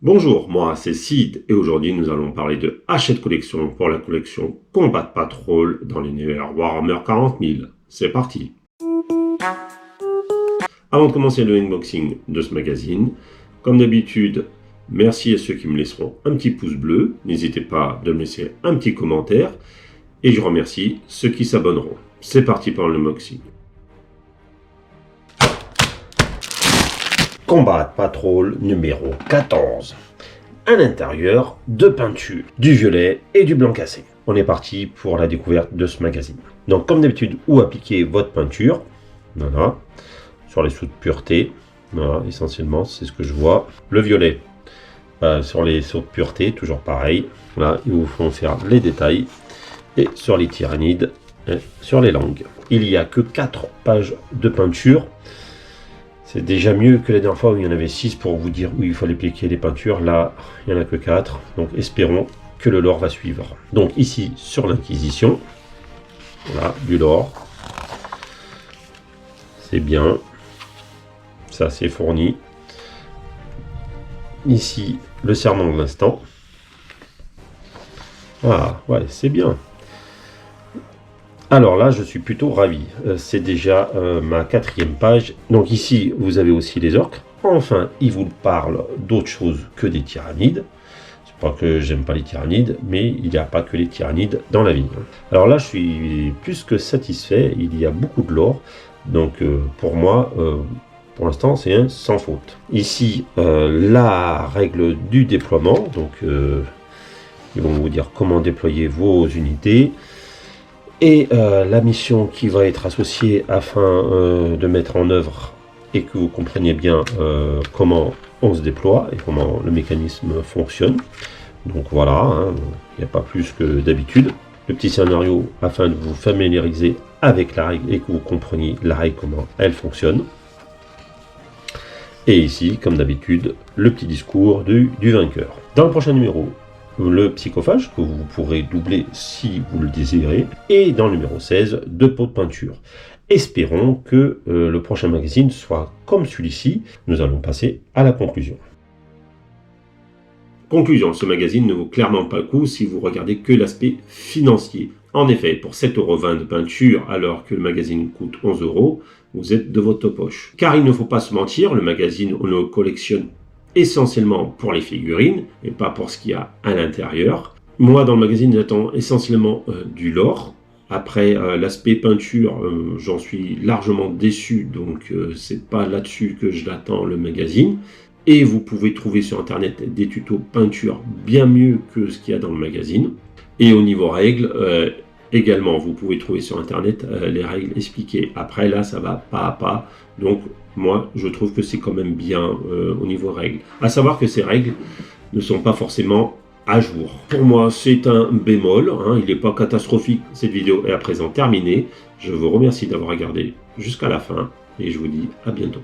Bonjour, moi c'est Sid et aujourd'hui nous allons parler de Hachette Collection pour la collection Combat Patrol dans l'univers Warhammer 40 000. C'est parti. Avant de commencer le unboxing de ce magazine, comme d'habitude, merci à ceux qui me laisseront un petit pouce bleu, n'hésitez pas de me laisser un petit commentaire et je remercie ceux qui s'abonneront. C'est parti pour l'unboxing. Combat Patrol numéro 14. À l'intérieur, deux peintures, du violet et du blanc cassé. On est parti pour la découverte de ce magazine. Donc comme d'habitude, où appliquer votre peinture, voilà, sur les sauts de pureté, voilà, essentiellement c'est ce que je vois. Le violet, sur les sauts de pureté, toujours pareil, là ils vous font faire les détails, et sur les tyrannides, et sur les langues. Il n'y a que 4 pages de peinture. C'est déjà mieux que la dernière fois où il y en avait 6 pour vous dire où il fallait appliquer les peintures. Là, il n'y en a que 4. Donc espérons que le lore va suivre. Donc ici, sur l'Inquisition, voilà, du lore. C'est bien. Ça, c'est fourni. Ici, le serment de l'instant. Ah, ouais, c'est bien. Alors là, je suis plutôt ravi. C'est déjà ma 4e page. Donc ici, vous avez aussi les orques. Enfin, il vous parle d'autre chose que des tyrannides. C'est pas que j'aime pas les tyrannides, mais il n'y a pas que les tyrannides dans la vie. Alors là, je suis plus que satisfait. Il y a beaucoup de lore. Donc pour moi, pour l'instant, c'est un sans faute. Ici, la règle du déploiement. Donc ils vont vous dire comment déployer vos unités. Et la mission qui va être associée afin de mettre en œuvre et que vous compreniez bien comment on se déploie et comment le mécanisme fonctionne. Donc voilà, il n'y a pas plus que d'habitude. Le petit scénario afin de vous familiariser avec la règle et que vous compreniez la règle, comment elle fonctionne. Et ici, comme d'habitude, le petit discours du vainqueur. Dans le prochain numéro, le psychophage que vous pourrez doubler si vous le désirez, et dans le numéro 16, 2 pots de peinture. Espérons que le prochain magazine soit comme celui-ci. Nous allons passer à la conclusion. Conclusion, ce magazine ne vaut clairement pas le coup si vous regardez que l'aspect financier. En effet, pour 7,20 € de peinture, alors que le magazine coûte 11 €, vous êtes de votre poche. Car il ne faut pas se mentir, le magazine, on le collectionne essentiellement pour les figurines et pas pour ce qu'il y a à l'intérieur. Moi, dans le magazine, j'attends essentiellement du lore. Après, l'aspect peinture, j'en suis largement déçu, donc c'est pas là-dessus que je l'attends, le magazine. Et vous pouvez trouver sur internet des tutos peinture bien mieux que ce qu'il y a dans le magazine. Et au niveau règles, également, vous pouvez trouver sur internet les règles expliquées. Après, là, ça va pas à pas. Donc, moi, je trouve que c'est quand même bien au niveau règles. À savoir que ces règles ne sont pas forcément à jour. Pour moi, c'est un bémol. Il n'est pas catastrophique. Cette vidéo est à présent terminée. Je vous remercie d'avoir regardé jusqu'à la fin et je vous dis à bientôt.